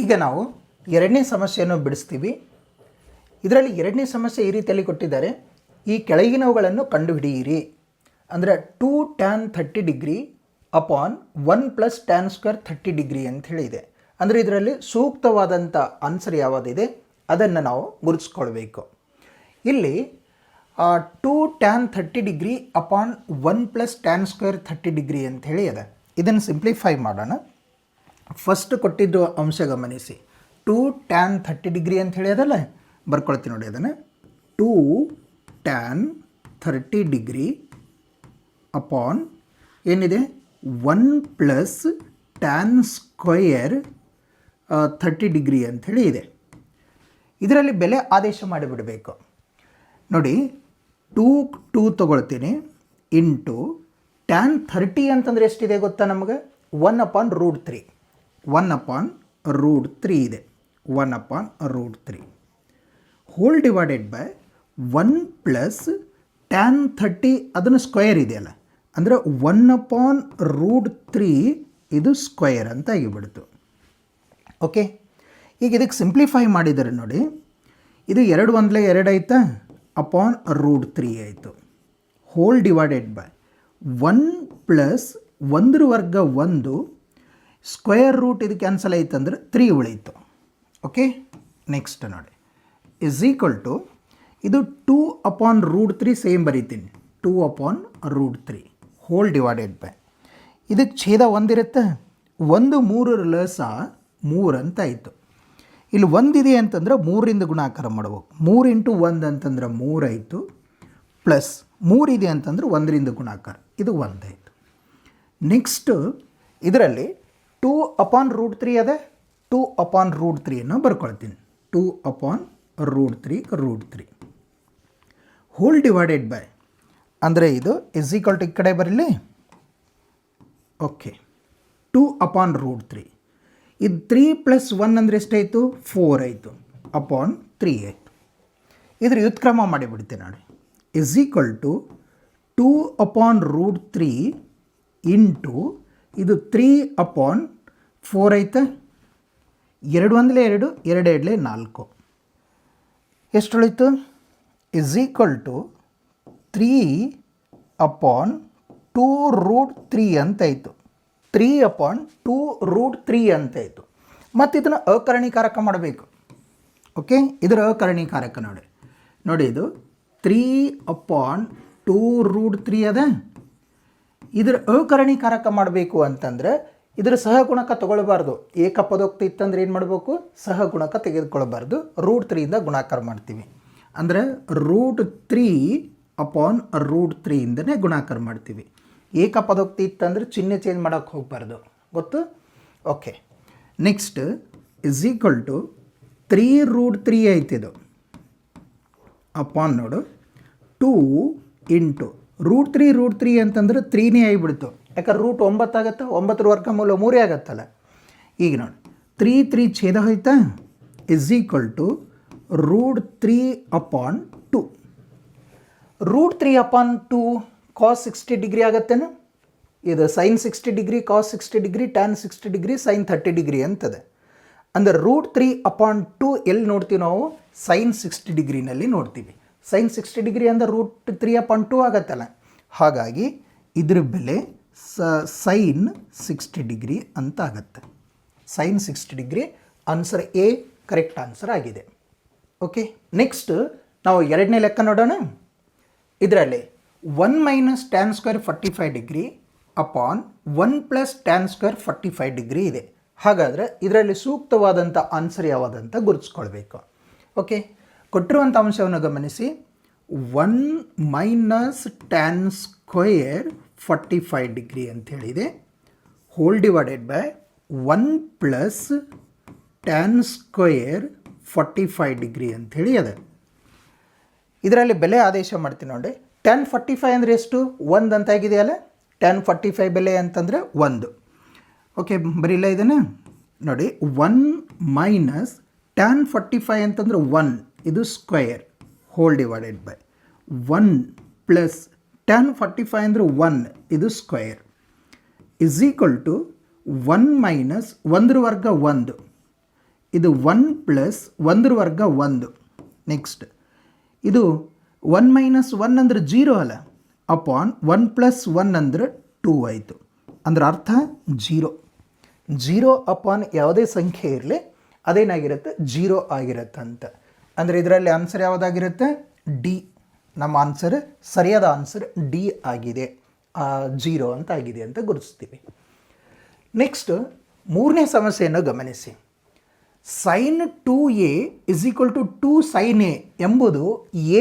ಈಗ ನಾವು ಎರಡನೇ ಸಮಸ್ಯೆಯನ್ನು ಬಿಡಿಸ್ತೀವಿ. ಇದರಲ್ಲಿ ಎರಡನೇ ಸಮಸ್ಯೆ ಈ ರೀತಿಯಲ್ಲಿ ಕೊಟ್ಟಿದ್ದಾರೆ. ಈ ಕೆಳಗಿನವುಗಳನ್ನು ಕಂಡುಹಿಡಿಯಿರಿ. ಅಂದರೆ 2 tan 30 degree upon 1 + tan square 30 degree ಅಂತ ಹೇಳಿದೆ. ಅಂದರೆ ಇದರಲ್ಲಿ ಸೂಕ್ತವಾದಂಥ ಆನ್ಸರ್ ಯಾವುದಿದೆ ಅದನ್ನು ನಾವು ಗುರುತಿಸ್ಕೊಳ್ಬೇಕು. ಇಲ್ಲಿ 2 tan 30 degree upon 1 + tan square 30 degree ಅಂಥೇಳಿ ಅದ. ಇದನ್ನು ಸಿಂಪ್ಲಿಫೈ ಮಾಡೋಣ. ಫಸ್ಟ್ ಕೊಟ್ಟಿದ್ದು ಅಂಶ ಗಮನಿಸಿ. 2 tan 30 ಡಿಗ್ರಿ ಅಂತ ಹೇಳಿ ಅದಲ್ಲ, ಬರ್ಕೊಳ್ತೀನಿ ನೋಡಿ ಅದನ್ನು. 2 tan 30 ಡಿಗ್ರಿ ಅಪಾನ್ ಏನಿದೆ 1 + tan ಸ್ಕ್ವಯರ್ 30 ಡಿಗ್ರಿ ಅಂಥೇಳಿ ಇದೆ. ಇದರಲ್ಲಿ ಬೆಲೆ ಆದೇಶ ಮಾಡಿಬಿಡಬೇಕು ನೋಡಿ. 2 ತೊಗೊಳ್ತೀನಿ ಇಂಟು tan 30 ಅಂತಂದರೆ ಎಷ್ಟಿದೆ ಗೊತ್ತಾ ನಮಗೆ? 1/√3. 1/√3 ಇದೆ. 1/√3 ಹೋಲ್ ಡಿವೈಡೆಡ್ ಬೈ 1 + tan 30 ಅದನ್ನು ಸ್ಕ್ವಯರ್ ಇದೆಯಲ್ಲ, ಅಂದರೆ 1/√3 ಇದು ಸ್ಕ್ವಯರ್ ಅಂತ ಆಗಿಬಿಡ್ತು. ಓಕೆ, ಈಗ ಇದಕ್ಕೆ ಸಿಂಪ್ಲಿಫೈ ಮಾಡಿದರೆ ನೋಡಿ, ಇದು 2 1 2 ಆಯಿತಾ, ಅಪಾನ್ √3 ಆಯಿತು. ಹೋಲ್ ಡಿವೈಡೆಡ್ ಬೈ 1 + 1 ವರ್ಗ 1 ಸ್ಕ್ವೇರ್ ರೂಟ್ ಇದು ಕ್ಯಾನ್ಸಲ್ ಆಯಿತು ಅಂದರೆ 3 ಉಳೀತು. ಓಕೆ, ನೆಕ್ಸ್ಟ್ ನೋಡಿ ಇಸ್ ಈಕ್ವಲ್ ಟು ಇದು 2/√3 ಸೇಮ್ ಬರೀತೀನಿ. 2/√3 ಹೋಲ್ ಡಿವೈಡೆಡ್ ಬೈ ಇದಕ್ಕೆ ಛೇದ ಒಂದಿರುತ್ತೆ, 1 3 ಲಸ 3 ಅಂತ ಆಯಿತು. ಇಲ್ಲಿ ಒಂದಿದೆ ಅಂತಂದ್ರೆ 3ರಿಂದ ಗುಣಾಕಾರ ಮಾಡ್ಬೇಕು. 3 × 1 ಅಂತಂದ್ರೆ 3 ಆಯಿತು, ಪ್ಲಸ್ 3 ಇದೆ ಅಂತಂದ್ರೆ 1ರಿಂದ ಗುಣಾಕಾರ, ಇದು 1 ಆಯಿತು. ನೆಕ್ಸ್ಟ್ ಇದರಲ್ಲಿ 2/√3 ಅದ, 2/√3 ಬರ್ಕೊಳ್ತೀನಿ. 2/√3 ಹೋಲ್ ಡಿವೈಡೆಡ್ ಬೈ ಅಂದರೆ ಇದು ಇಸ್ ಈಕ್ವಲ್ ಟು ಈ ಕಡೆ ಬರಲಿ. ಓಕೆ, 2/√3 ಇದು 3 + 1 ಅಂದರೆ ಎಷ್ಟಾಯಿತು? 4 ಆಯಿತು, ಅಪಾನ್ 3 ಆಯಿತು. ಇದ್ರ ವ್ಯುತ್ಕ್ರಮ ಮಾಡಿಬಿಡ್ತೀನಿ ನೋಡಿ. ಇಸ್ ಈಕ್ವಲ್ ಟು 2/√3 ಇಂಟು ಇದು 3/4 ಆಯ್ತಾ. 2 1 2, 2 2 4 ಎಷ್ಟು ಉಳಿತು? ಇಸ್ ಈಕ್ವಲ್ ಟು 3/2√3 ಅಂತಾಯಿತು. 3/2√3 ಅಂತಾಯಿತು. ಮತ್ತು ಇದನ್ನು ಅಕರ್ಣೀಕಾರಕ ಮಾಡಬೇಕು. ಓಕೆ, ಇದರ ಅಕರ್ಣೀಕಾರಕ ನೋಡಿ. ಇದು 3/2√3 ಅದ. ಇದರ ಅಕರ್ಣೀಕಾರಕ ಮಾಡಬೇಕು ಅಂತಂದರೆ ಇದರ ಸಹಗುಣಕ ತಗೊಳ್ಬಾರ್ದು. ಏಕಪದೋಕ್ತಿ ಇತ್ತಂದ್ರೆ ಏನು ಮಾಡಬೇಕು? ಸಹಗುಣಕ ತೆಗೆದುಕೊಳ್ಬಾರ್ದು. √3ಯಿಂದ ಗುಣಾಕಾರ ಮಾಡ್ತೀವಿ. ಅಂದರೆ √3/√3ಇಂದನೇ ಗುಣಾಕಾರ ಮಾಡ್ತೀವಿ. ಏಕಪದೋಕ್ತಿ ಇತ್ತಂದ್ರೆ ಚಿಹ್ನೆ ಚೇಂಜ್ ಮಾಡೋಕ್ಕೆ ಹೋಗಬಾರ್ದು, ಗೊತ್ತು? Okay, next is equal to 3√3 ಆಯ್ತಿದು ಅಪಾನ್ ನೋಡು 2 ಇಂಟು √3 ಅಂತಂದ್ರೆ 3ನೇ ಆಗಿಬಿಡ್ತು. ಯಾಕಂದ್ರೆ ರೂಟ್ 9 ಆಗುತ್ತೆ, 9ರ ವರ್ಗಮೂಲ 3 ಆಗತ್ತಲ್ಲ. ಈಗ ನೋಡಿ 3 3 ಛೇದ ಹೋಯ್ತಾ. Is equal to √3/2. √3/2 cos 60 degree ಆಗುತ್ತೇನು? ಇದು sine 60 degree, cos 60 degree, tan 60 degree, sine 30 degree ಅಂತದೆ. ಅಂದರೆ √3/2 ಎಲ್ಲಿ ನೋಡ್ತೀವಿ ನಾವು? ಸೈನ್ 60 ಡಿಗ್ರಿನಲ್ಲಿ ನೋಡ್ತೀವಿ. ಸೈನ್ 60 ಡಿಗ್ರಿ ಅಂದರೆ √3/2 ಆಗತ್ತಲ್ಲ. ಹಾಗಾಗಿ ಇದ್ರ ಬೆಲೆ ಸೈನ್ 60 ಡಿಗ್ರಿ ಅಂತ ಆಗುತ್ತೆ. Sine 60 degree answer a correct answer ಆಗಿದೆ. ಓಕೆ, ನೆಕ್ಸ್ಟ್ ನಾವು ಎರಡನೇ ಲೆಕ್ಕ ನೋಡೋಣ. ಇದರಲ್ಲಿ 1 - tan square 45 degree upon 1 + tan square 45 degree ಇದೆ. ಹಾಗಾದರೆ ಇದರಲ್ಲಿ ಸೂಕ್ತವಾದಂಥ ಆನ್ಸರ್ ಯಾವುದಂತ ಗುರುತಿಸ್ಕೊಳ್ಬೇಕು. ಓಕೆ, ಕೊಟ್ಟಿರುವಂಥ ಅಂಶವನ್ನು ಗಮನಿಸಿ. 1 - tan ಸ್ಕ್ವೇರ್ 45 ಡಿಗ್ರಿ ಅಂಥೇಳಿದೆ. Whole divided by 1 + tan square 45 degree ಅಂಥೇಳಿ ಅದ. ಇದರಲ್ಲಿ ಬೆಲೆ ಆದೇಶ ಮಾಡ್ತೀನಿ ನೋಡಿ. tan 45 ಅಂದರೆ ಎಷ್ಟು? 1 ಅಂತ ಆಗಿದೆಯಲ್ಲ. tan 45 ಬೆಲೆ ಅಂತಂದರೆ 1. ಓಕೆ, ಬರೀಲ್ಲ ಇದನ್ನು ನೋಡಿ. 1 - tan 45 ಅಂತಂದರೆ 1, ಇದು square whole divided by 1 + tan 45 ಅಂದರೆ 1, ಇದು ಸ್ಕ್ವೇರ್ ಇಸ್ ಈಕ್ವಲ್ ಟು 1 - 1ರ ವರ್ಗ 1 ಇದು 1 ಪ್ಲಸ್ 1 ವರ್ಗ 1. ನೆಕ್ಸ್ಟ್ ಇದು 1 ಮೈನಸ್ 1 ಅಂದ್ರೆ 0 ಅಲ್ಲ, ಅಪಾನ್ 1 ಪ್ಲಸ್ 1 ಅಂದ್ರೆ 2 ಆಯಿತು. ಅಂದ್ರೆ ಅರ್ಥ 0 ಅಪಾನ್ ಯಾವುದೇ ಸಂಖ್ಯೆ ಇರಲಿ ಅದೇನಾಗಿರುತ್ತೆ 0 ಆಗಿರುತ್ತೆ ಅಂತ. ಅಂದರೆ ಇದರಲ್ಲಿ ಆನ್ಸರ್ ಯಾವುದಾಗಿರುತ್ತೆ? ಡಿ. ನಮ್ಮ ಆನ್ಸರ್, ಸರಿಯಾದ ಆನ್ಸರ್ ಡಿ ಆಗಿದೆ. 0 ಅಂತ ಆಗಿದೆ ಅಂತ ಗುರುತಿಸ್ತೀವಿ. ನೆಕ್ಸ್ಟ್ ಮೂರನೇ ಸಮಸ್ಯೆಯನ್ನು ಗಮನಿಸಿ. Sine 2a is equal to 2 sine a ಎಂಬುದು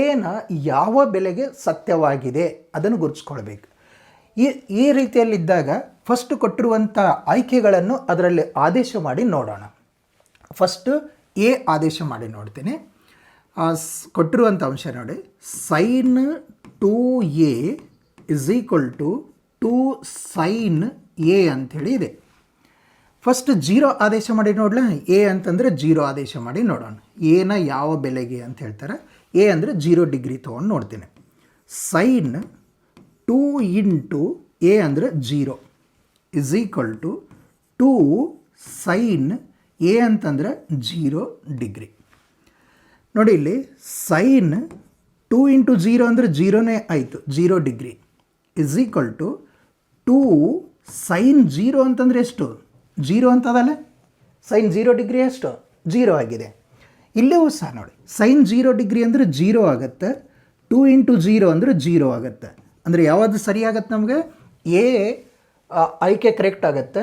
ಎನ ಯಾವ ಬೆಲೆಗೆ ಸತ್ಯವಾಗಿದೆ ಅದನ್ನು ಗುರುತಿಸ್ಕೊಳ್ಬೇಕು. ಈ ರೀತಿಯಲ್ಲಿದ್ದಾಗ ಫಸ್ಟ್ ಕೊಟ್ಟಿರುವಂಥ ಆಯ್ಕೆಗಳನ್ನು ಅದರಲ್ಲಿ ಆದೇಶ ಮಾಡಿ ನೋಡೋಣ. ಫಸ್ಟು ಎ ಆದೇಶ ಮಾಡಿ ನೋಡ್ತೀನಿ. ಕೊಟ್ಟಿರುವಂಥ ಅಂಶ ನೋಡಿ, sine 2a is equal to 2 sine a ಅಂಥೇಳಿ ಇದೆ. ಫಸ್ಟ್ 0 ಆದೇಶ ಮಾಡಿ ನೋಡಲ. ಎ ಅಂತಂದರೆ 0 ಆದೇಶ ಮಾಡಿ ನೋಡೋಣ. ಎನ ಯಾವ ಬೆಲೆಗೆ ಅಂತ ಹೇಳ್ತಾರೆ. ಎ ಅಂದರೆ 0 ಡಿಗ್ರಿ ತೊಗೊಂಡು ನೋಡ್ತೀನಿ. ಸೈನ್ 2 ಇಂಟು ಎ ಅಂದರೆ 0 is equal to 2 sine a ಅಂತಂದರೆ 0 ಡಿಗ್ರಿ. ನೋಡಿ ಇಲ್ಲಿ ಸೈನ್ 2 ಇಂಟು 0 ಅಂದರೆ 0ನೇ ಆಯಿತು, 0 degree is equal to 2 sine 0 ಅಂತಂದರೆ ಎಷ್ಟು? 0 ಅಂತದಲ್ಲ. ಸೈನ್ 0 ಡಿಗ್ರಿ ಎಷ್ಟು? 0 ಆಗಿದೆ. ಇಲ್ಲಿಯೂ ಸಹ ನೋಡಿ, ಸೈನ್ 0 ಡಿಗ್ರಿ ಅಂದರೆ 0 ಆಗುತ್ತೆ, 2 ಇಂಟು 0 ಅಂದರೆ 0 ಆಗುತ್ತೆ. ಅಂದರೆ ಯಾವುದು ಸರಿ ಆಗುತ್ತೆ ನಮಗೆ? ಎ ಆಯ್ಕೆ ಕರೆಕ್ಟ್ ಆಗುತ್ತೆ.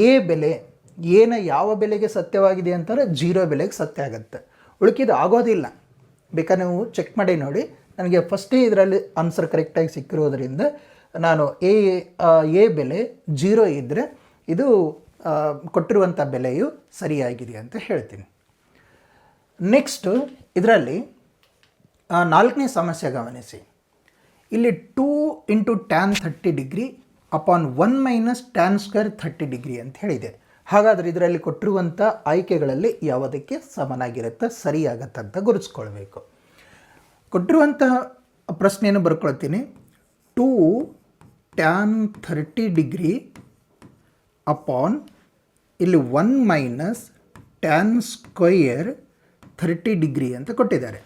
ಎ ಬೆಲೆ ಎನ ಯಾವ ಬೆಲೆಗೆ ಸತ್ಯವಾಗಿದೆ ಅಂತಾರೆ 0 ಬೆಲೆಗೆ ಸತ್ಯ ಆಗುತ್ತೆ. ಉಳುಕಿದ್ದು ಆಗೋದಿಲ್ಲ. ಬೇಕಾದ್ರೆ ನೀವು ಚೆಕ್ ಮಾಡಿ ನೋಡಿ. ನನಗೆ ಫಸ್ಟೇ ಇದರಲ್ಲಿ ಆನ್ಸರ್ ಕರೆಕ್ಟಾಗಿ ಸಿಕ್ಕಿರೋದ್ರಿಂದ ನಾನು ಎ ಬೆಲೆ 0 ಇದ್ದರೆ ಇದು ಕೊಟ್ಟಿರುವಂಥ ಬೆಲೆಯು ಸರಿಯಾಗಿದೆ ಅಂತ ಹೇಳ್ತೀನಿ. ನೆಕ್ಸ್ಟು ಇದರಲ್ಲಿ 4ನೇ ಸಮಸ್ಯೆ ಗಮನಿಸಿ. ಇಲ್ಲಿ 2 into tan 30 degree upon 1 minus tan square 30 degree ಅಂತ ಹೇಳಿದೆ. ಹಾಗಾದರೆ ಇದರಲ್ಲಿ ಕೊಟ್ಟಿರುವಂಥ ಆಯ್ಕೆಗಳಲ್ಲಿ ಯಾವುದಕ್ಕೆ ಸಮನಾಗಿರುತ್ತೆ, ಸರಿಯಾಗತ್ತೆ ಅಂತ ಗುರುತಿಸ್ಕೊಳ್ಬೇಕು. ಕೊಟ್ಟಿರುವಂತಹ ಪ್ರಶ್ನೆಯನ್ನು ಬರ್ಕೊಳ್ತೀನಿ. 2 ಟ್ಯಾನ್ 30 ಡಿಗ್ರಿ ಅಪಾನ್ ಇಲ್ಲಿ 1 ಮೈನಸ್ ಟ್ಯಾನ್ ಸ್ಕ್ವಯರ್ 30 ಡಿಗ್ರಿ ಅಂತ ಕೊಟ್ಟಿದ್ದಾರೆ.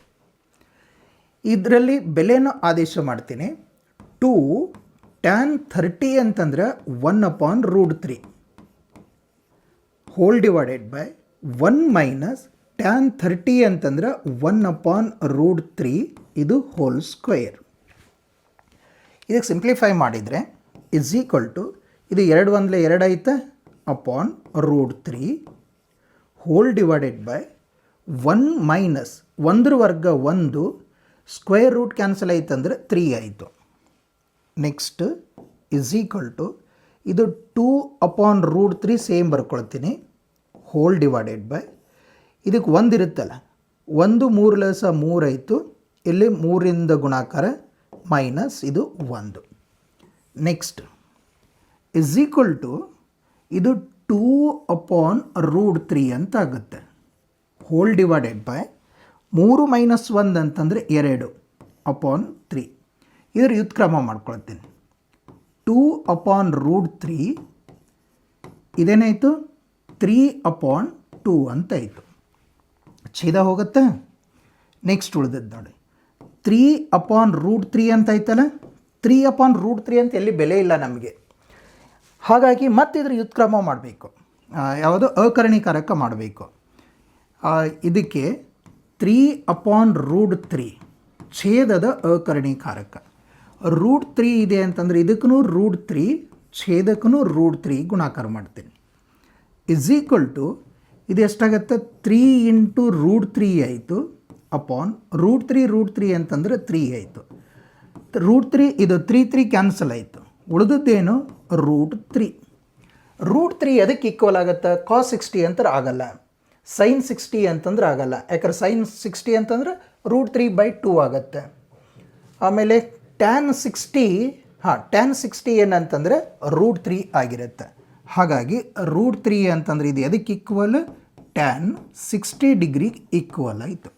ಇದರಲ್ಲಿ ಬೆಲೆಯನ್ನು ಆದೇಶ ಮಾಡ್ತೀನಿ. 2 ಟ್ಯಾನ್ 30 ಅಂತಂದರೆ 1 upon root 3 whole divided by 1 minus tan 30 ಅಂತಂದ್ರೆ 1 ಅಪಾನ್ ರೂಟ್ 3 ಇದು ಹೋಲ್ ಸ್ಕ್ವೇರ್. ಇದಕ್ಕೆ ಸಿಂಪ್ಲಿಫೈ ಮಾಡಿದರೆ ಇಸ್ ಈಕ್ವಲ್ ಟು ಇದು 2 1 2 ಐತೆ upon root 3 whole divided by 1 minus 1 ವರ್ಗ 1 ಸ್ಕ್ವೇರ್ ರೂಟ್ ಕ್ಯಾನ್ಸಲ್ ಆಯ್ತು ಅಂದರೆ 3 ಆಯಿತು. ನೆಕ್ಸ್ಟ್ ಇಸ್ ಈಕ್ವಲ್ ಟು ಇದು 2 ಅಪಾನ್ ರೂಟ್ 3 ಸೇಮ್ ಬರ್ಕೊಳ್ತೀನಿ ಹೋಲ್ ಡಿವೈಡೆಡ್ ಬೈ ಇದಕ್ಕೆ 1 ಇರುತ್ತಲ್ಲ, 1 3 + 3 ಆಯಿತು. ಇಲ್ಲಿ 3ರಿಂದ ಗುಣಾಕಾರ ಮೈನಸ್ ಇದು 1. ನೆಕ್ಸ್ಟ್ ಇಸ್ ಈಕ್ವಲ್ ಟು ಇದು 2 ಅಪಾನ್ ರೂಟ್ 3 ಅಂತ ಆಗುತ್ತೆ ಹೋಲ್ ಡಿವೈಡೆಡ್ ಬೈ 3 ಮೈನಸ್ 1 ಅಂತಂದರೆ 2 ಅಪಾನ್ 3. ಇದರ ವ್ಯುತ್ಕ್ರಮ ಮಾಡ್ಕೊಳ್ತೀನಿ. 2 ಅಪಾನ್ ರೂಟ್ 3 ಇದೇನಾಯಿತು 3 ಅಪಾನ್ 2 ಅಂತ ಆಯಿತು. ಛೇದ ಹೋಗುತ್ತೆ. ನೆಕ್ಸ್ಟ್ ಉಳಿದದ್ದು ನೋಡಿ 3 ಅಪಾನ್ ರೂಟ್ 3 ಅಂತ ಆಯ್ತಲ್ಲ. 3 ಅಪಾನ್ ರೂಟ್ 3 ಅಂತ ಎಲ್ಲಿ ಬೆಲೆ ಇಲ್ಲ ನಮಗೆ. ಹಾಗಾಗಿ ಮತ್ತೆ ಇದ್ರ ವ್ಯುತ್ಕ್ರಮ ಮಾಡಬೇಕು, ಯಾವುದು ಅಕರ್ಣೀಕಾರಕ ಮಾಡಬೇಕು. ಇದಕ್ಕೆ 3 ಅಪಾನ್ ರೂಟ್ 3 ಛೇದದ ಅಕರ್ಣೀಕಾರಕ. ರೂಟ್ 3 ಇದೆ ಅಂತಂದರೆ ಇದಕ್ಕೂ ರೂಟ್ 3 ಛೇದಕ್ಕೂ ರೂಟ್ 3 ಗುಣಾಕಾರ ಮಾಡ್ತೀನಿ. ಇಸ್ ಈಕ್ವಲ್ ಟು ಇದು ಎಷ್ಟಾಗುತ್ತೆ 3 ಇಂಟು ರೂಟ್ 3 ಆಯಿತು ಅಪಾನ್ ರೂಟ್ 3 ಅಂತಂದರೆ 3 ಆಯಿತು. ರೂಟ್ 3 ಇದು 3 ಕ್ಯಾನ್ಸಲ್ ಆಯಿತು. ಉಳಿದದ್ದೇನು ರೂಟ್ 3. ರೂಟ್ 3 ಅದಕ್ಕೆ ಈಕ್ವಲ್ ಆಗುತ್ತೆ ಕಾಸ್ 60 ಅಂತ ಆಗಲ್ಲ, ಸೈನ್ 60 ಅಂತಂದ್ರೆ ಆಗಲ್ಲ. ಯಾಕಂದ್ರೆ ಸೈನ್ 60 ಅಂತಂದ್ರೆ ರೂಟ್ 3/2 ಆಗುತ್ತೆ. ಆಮೇಲೆ ಟ್ಯಾನ್ 60 ಏನಂತಂದರೆ ರೂಟ್ 3 ಆಗಿರುತ್ತೆ. ಹಾಗಾಗಿ ರೂಟ್ 3 ಅಂತಂದರೆ ಇದು ಎದಕ್ಕೆ ಈಕ್ವಲ್ ಟ್ಯಾನ್ 60 ಡಿಗ್ರಿ ಈಕ್ವಲ್ ಆಯಿತು.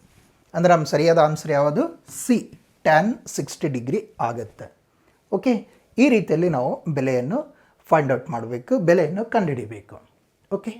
ಅಂದರೆ ನಮ್ಮ ಸರಿಯಾದ ಆನ್ಸರ್ ಯಾವುದು? ಸಿ, ಟ್ಯಾನ್ 60 ಡಿಗ್ರಿ ಆಗುತ್ತೆ. ಓಕೆ, ಈ ರೀತಿಯಲ್ಲಿ ನಾವು ಬೆಲೆಯನ್ನು ಫೈಂಡ್ ಔಟ್ ಮಾಡಬೇಕು, ಬೆಲೆಯನ್ನು ಕಂಡುಹಿಡಿಬೇಕು. ಓಕೆ.